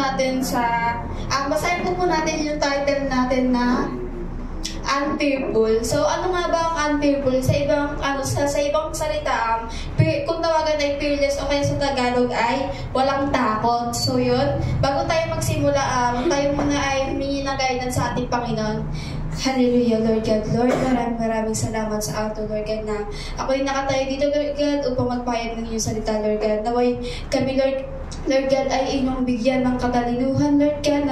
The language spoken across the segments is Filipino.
natin sa, basahin po natin yung title natin na unfaithful. So, ano nga ba ang unfaithful? Sa ibang, sa ibang salita, kung tawagan ay fearless o kaya sa Tagalog ay walang takot. So, yun. Bago tayo magsimula, tayo muna ay humingi ng guidance sa ating Panginoon. Hallelujah, Lord God. Lord, maraming salamat sa ato, Lord God, na ako'y nakatayo dito, Lord God, upang magpahayag ng iyong salita, Lord God. Naway kami, Lord God, ay inyong bigyan ng katalinuhan, Lord God,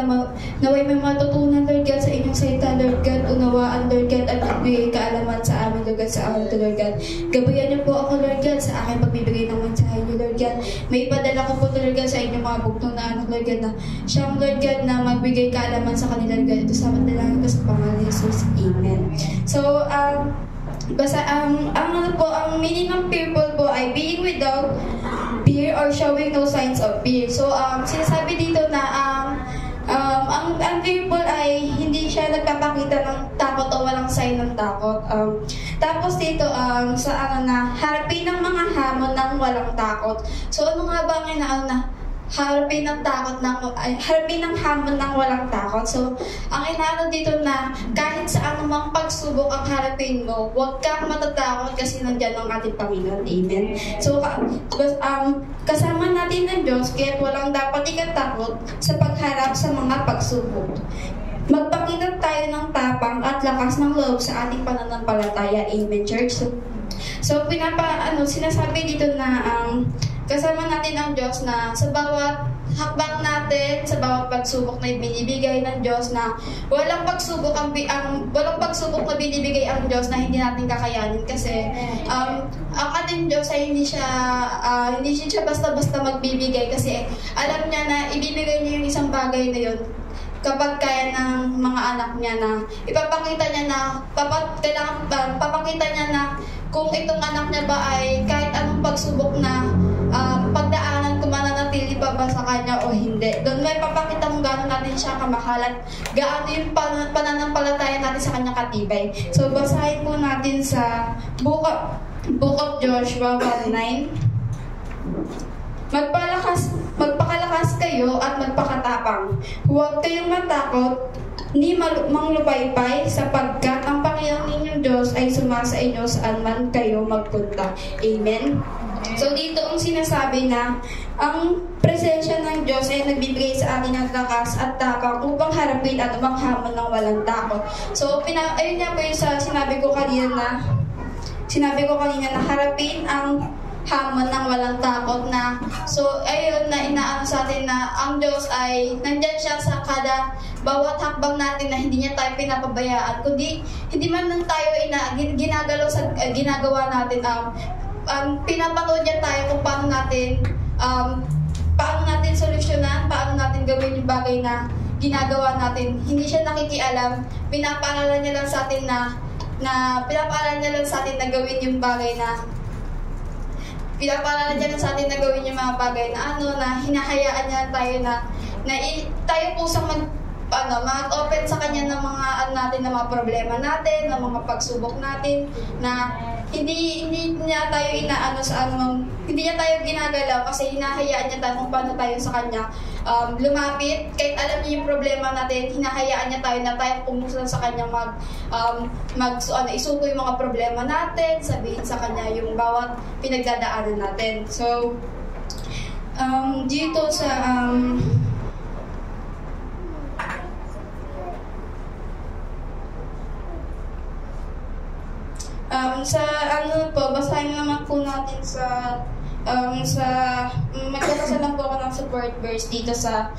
naway may matutunan, Lord God, sa inyong salita, Lord God, unawaan, Lord God, at magbigay kaalaman sa amin, Lord God, sa amin, Lord God. Gabayan niyo po ako, Lord God, sa aking pagbibigay ng mensahe niyo, Lord God. May ipadala ko po, Lord God, sa inyong mga bugtong na anak, Lord God, na siyang, Lord God, na magbigay kaalaman sa kanila, Lord God. Ito sa madalangin ko sa pangalan ni Jesus. Amen. So, ang meaning ng fearful po ay being without fear or showing no signs of fear. So, sinasabi dito na ang fearful ay hindi siya nagpapakita ng takot o walang sign ng takot. Tapos dito, na harapin ng mga hamon ng walang takot. So, ano nga ba ang harapin ng hamon ng walang takot. So, ang inaano dito na kahit sa anumang pagsubok ang harapin mo, huwag kang matatakot kasi nandiyan ang ating Panginoon. Amen. So, kasama natin ng Diyos, kaya walang dapat ikatakot sa pagharap sa mga pagsubok. Magpakita tayo ng tapang at lakas ng loob sa ating pananampalataya. Amen, church. So sinasabi dito na kasama natin ang Diyos na sa bawat hakbang natin, sa bawat pagsubok na binibigay ng Diyos, na walang pagsubok na binibigay ang Diyos na hindi natin kakayanin kasi ang ating Diyos ay hindi siya basta-basta magbibigay kasi alam niya na ibibigay niya yung isang bagay na yun kapag kaya ng mga anak niya, na ipapakita niya na papakita niya na kung itong anak niya ba ay kahit anong pagsubok na pagdaanan, kung mananatili pa ba sa kanya o hindi. Doon may papakita kung gaano natin siya kamahal at gaano yung pananampalataya natin sa kanya katibay. So, basahin po natin sa Book of Joshua 1:9. Magpakalakas kayo at magpakatapang. Huwag kayong matakot ni manglupaypay sapagkat ang Panginoon ninyong Diyos ay sumasa inyo saan man kayo magpunta. Amen. So dito ang sinasabi na ang presensya ng Diyos ay nagbibigay sa atin ng lakas at tapang upang harapin at hamon ng walang takot. So ayun nga po yung sinabi ko kanina na harapin ang hamon ng walang takot na. So, ayun na inaano sa atin na ang Diyos ay nandyan siya sa bawat hakbang natin, na hindi niya tayo pinapabayaan. Kundi, hindi man lang tayo ginagawa natin, pinapanood niya tayo kung paano natin solusyonan, paano natin gawin yung bagay na ginagawa natin. Hindi siya nakikialam, pinapaalala niya lang sa atin na gawin yung bagay na pinapaalala niya sa atin na gawin yung mga bagay na na hinahayaan niya tayo tayo pusang mag-open sa kanya ng mga natin, ng mga problema natin, ng mga pagsubok natin, na hindi niya tayo hindi niya tayo ginagalaw kasi hinahayaan niya tayo kung paano tayo sa kanya lumapit. Kahit alam niya yung problema natin, hinahayaan niya tayo na tayo pumunta sa kanya isuko yung mga problema natin, sabihin sa kanya yung bawat pinagdadaanan natin. So, dito sa basahin naman po natin magbabasa lang po ako ng support verse dito sa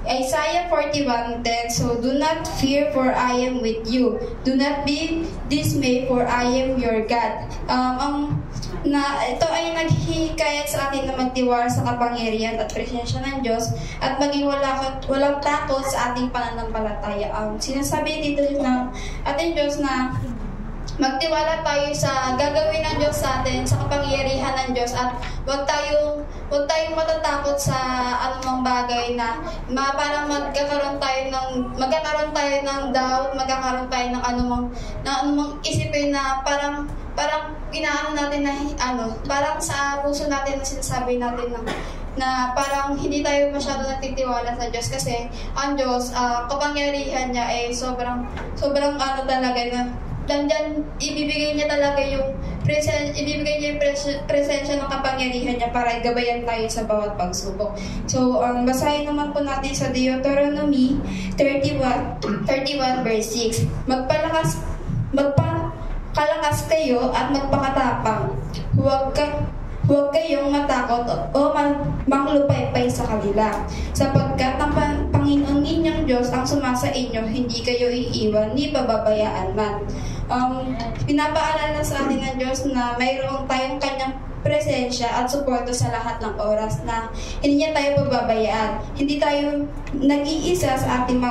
Isaiah 41:10. So, do not fear, for I am with you. Do not be dismayed, for I am your God. Ito ay naghihikayat sa atin na magtiwala sa kapangyarihan at presensya ng Diyos at maging walang takot sa ating pananampalataya. Sinasabi dito ng ating Diyos na magtiwala tayo sa gagawin ng Diyos sa atin, sa kapangyarihan ng Diyos, at huwag tayong matatakot sa anumang bagay na parang magkakaroon tayo ng doubt, magkakaroon tayo ng anumang isipin na parang inaano natin na parang sa puso natin na sinasabi natin na na parang hindi tayo masyado nagtitiwala sa Diyos kasi ang Diyos, kapangyarihan niya ay sobrang ano talaga na dandyan, ibibigay niya talaga yung presensya ng kapangyarihan niya para gabayan tayo sa bawat pagsubok. So, basahin naman po natin sa Deuteronomy 31 verse 6. Magpakalakas kayo at magpakatapang. Huwag kayong matakot o manglupaypay sa kanila. Sapagkat ang Panginoon ninyong Diyos ang sumasa inyo, hindi kayo iiwan ni pababayaan man. Pinapaalala sa atin ng Diyos na mayroong tayong kanyang presensya at suporta sa lahat ng oras na hindi niya tayo pababayaan. Hindi tayo nag-iisa sa ating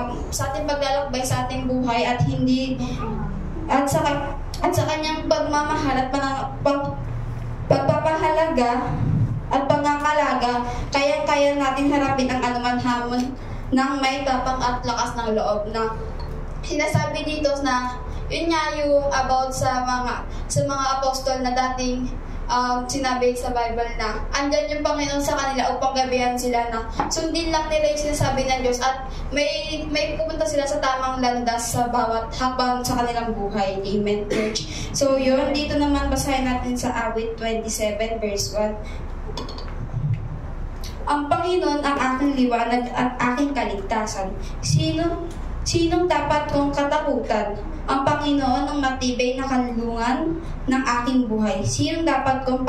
paglalakbay sa ating buhay at sa kanyang pagmamahal at pagpapahalaga at pangangalaga, kaya natin harapin ang anuman hamon ng may tapang at lakas ng loob na sinasabi dito na yun nga yung about sa mga apostol na dating sinabi sa Bible na andyan yung Panginoon sa kanila upang gabihan sila na sundin lang nila yung sinasabi ng Diyos at may pupunta sila sa tamang landas sa bawat hakbang sa kanilang buhay. Amen, church. So yun, dito naman basahin natin sa Awit 27 verse 1. Ang Panginoon ang aking liwanag at aking kaligtasan. Sinong dapat kong katakutan? Ang Panginoon ang matibay na kanlungan ng aking buhay. Sinong dapat kong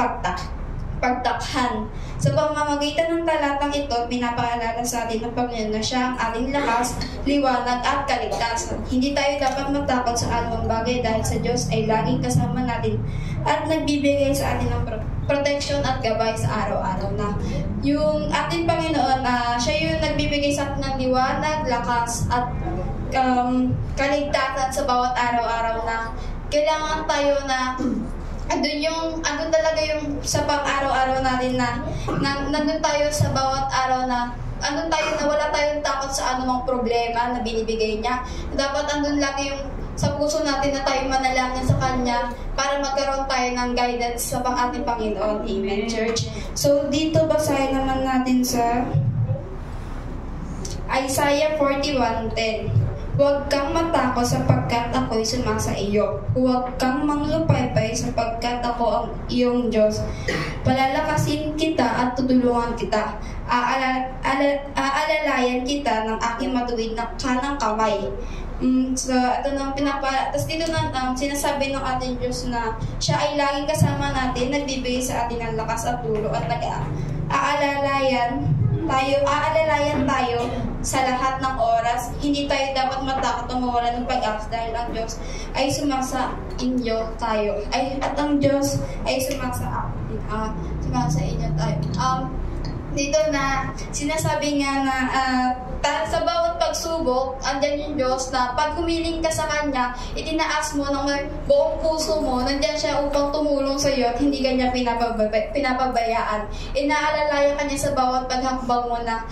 pagtakhan? Sa pamamagitan ng talatang ito, pinapaalala sa atin ng Panginoon na siya ang ating lakas, liwanag at kaligtasan. Hindi tayo dapat matakot sa anumang bagay dahil sa Diyos ay laging kasama natin at nagbibigay sa atin ng protection at gabay sa araw-araw na. Yung ating Panginoon, siya yung nagbibigay sa atin ng liwanag, lakas at kaligtasan sa bawat araw-araw na kailangan tayo na andun talaga yung sa pang-araw-araw natin na nandun tayo sa bawat araw na andun tayo na wala tayong takot sa anumang problema na binibigay niya. Dapat andun lagi yung sa puso natin na tayo manalangin sa Kanya para magkaroon tayo ng guidance sa ating Panginoon. Amen, church. So, dito basahin naman natin sa Isaiah 41:10. Huwag kang matakot sapagkat ako'y sumasa iyo. Huwag kang manglupaypay sapagkat ako ang iyong Diyos. Palalakasin kita at tutulungan kita. Aalalayan kita ng aking matuwid na kanang kamay. So, ito nang tapos dito na sinasabi ng ating Diyos na siya ay laging kasama natin, nagbibigay sa atin ng lakas at tulong at aalalayan tayo sa lahat ng oras. Hindi tayo dapat matakot o mawala ng pag-asa dahil ang Diyos ay sumasa inyo tayo. At ang Diyos ay sumasa inyo tayo. Dito na sinasabi nga na sa bawat pagsubok, andyan yung Diyos na pag humiling ka sa Kanya, itinaas mo ng buong puso mo, nandyan siya upang tumulong sa iyo at hindi ka niya pinapabayaan. Inaalalayan ka niya sa bawat paghakbang mo na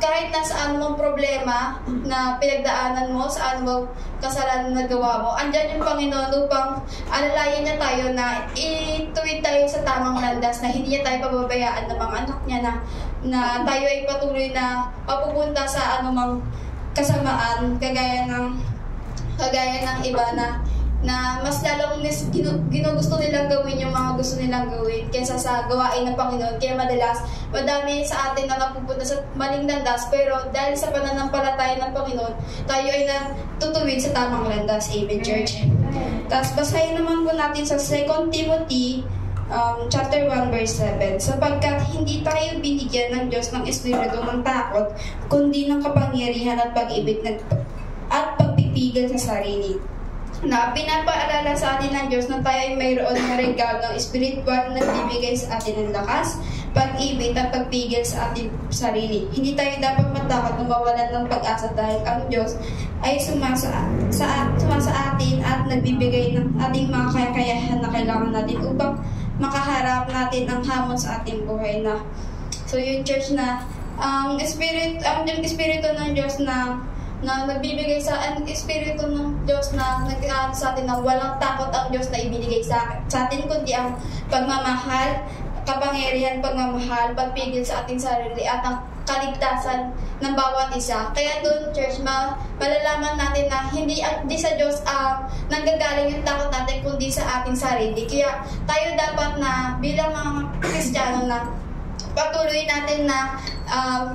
kahit nasa anumang problema na pinagdaanan mo, sa anumang kasalanan na gawa mo, andyan yung Panginoon upang alalayan niya tayo na ituwid tayo sa tamang landas, na hindi niya tayo pababayaan ng mga anak niya na tayo ay patuloy na mapupunta sa anumang kasamaan kagaya ng iba na mas lalong ginugusto nilang gawin yung mga gusto nilang gawin kaysa sa gawain ng Panginoon. Kaya madalas, madami sa atin na napupunta sa maling landas, pero dahil sa pananampalataya ng Panginoon, tayo ay natutuwid sa tamang landas. Amen, church. Tapos basahin naman po natin sa 2 Timothy chapter 1 verse 7. Sapagkat hindi tayo binigyan ng Diyos ng espiritu ng takot, kundi ng kapangyarihan at pag-ibig at pagpipigil sa sarili. Na pinapaalala sa atin ng Diyos na tayo ay mayroon na regalo ng espiritual na nagbibigay sa atin ng lakas, pag-ibig at pagpigil sa ating sarili. Hindi tayo dapat matakot na mawalan ng pag-asa dahil ang Diyos ay sumasa atin at nagbibigay ng ating mga kakayahan na kailangan natin upang makaharap natin ang hamon sa ating buhay na. So yung church na ang espiritu ng Diyos na nagbibigay sa espiritu ng Diyos na sa atin na walang takot ang Diyos na ibinigay sa atin, kundi ang pagmamahal, kapangyarihan, pagmamahal, pagpigil sa ating sarili at ang kaligtasan ng bawat isa. Kaya doon, church, malalaman natin na hindi sa Diyos nanggagaling yung takot natin, kundi sa ating sarili. Kaya tayo dapat na bilang mga Kristiyano na patuloy natin na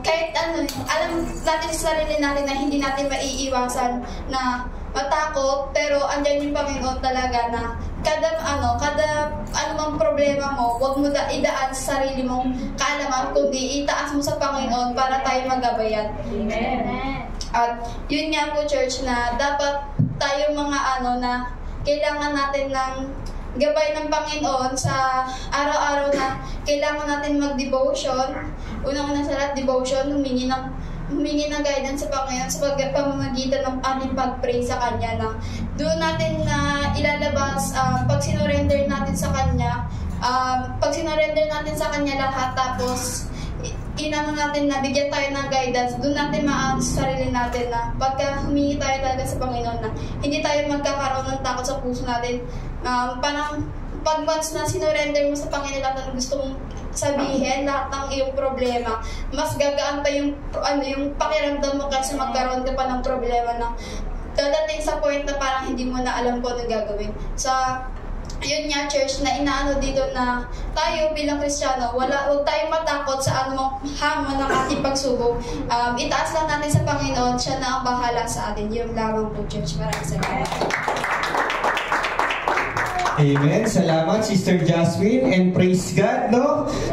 kahit ano, alam natin sa sarili natin na hindi natin maiiwasan na matakot, pero andyan yung Panginoon talaga na kada anumang problema mo, huwag mo idaan sa sarili mong kaalaman, kundi itaas mo sa Panginoon para tayo magabayan. Amen. At yun nga po, church, na dapat tayo mga na kailangan natin ng gabay ng Panginoon sa araw-araw na kailangan natin mag-devotion. Unang-una sa lahat, devotion, humingi ng guidance sa Panginoon sa pamamagitan ng ating pag-pray sa Kanya na doon natin na ilalabas pag sinurrender natin sa Kanya, lahat, tapos inano natin na bigyan tayo ng guidance, doon natin maano sa sarili natin na pagka humingi tayo talaga sa Panginoon na hindi tayo magkakaroon ng takot sa puso natin. Parang pag once na sinurrender mo sa Panginoon lahat ng gusto mong sabihin, lahat ng iyong problema, mas gagaan pa yung pakiramdam mo kasi magkaroon ka pa ng problema na dadating sa point na parang hindi mo na alam kung ano gagawin. Yun nga, church, na inaano dito na tayo bilang Kristiyano, huwag tayong matakot sa anumang hamon ng ating pagsubok. Itaas lang natin sa Panginoon, siya na ang bahala sa atin. Yun lamang po, church. Maraming salamat. Amen. Salamat, Sister Jasmine, and praise God, no?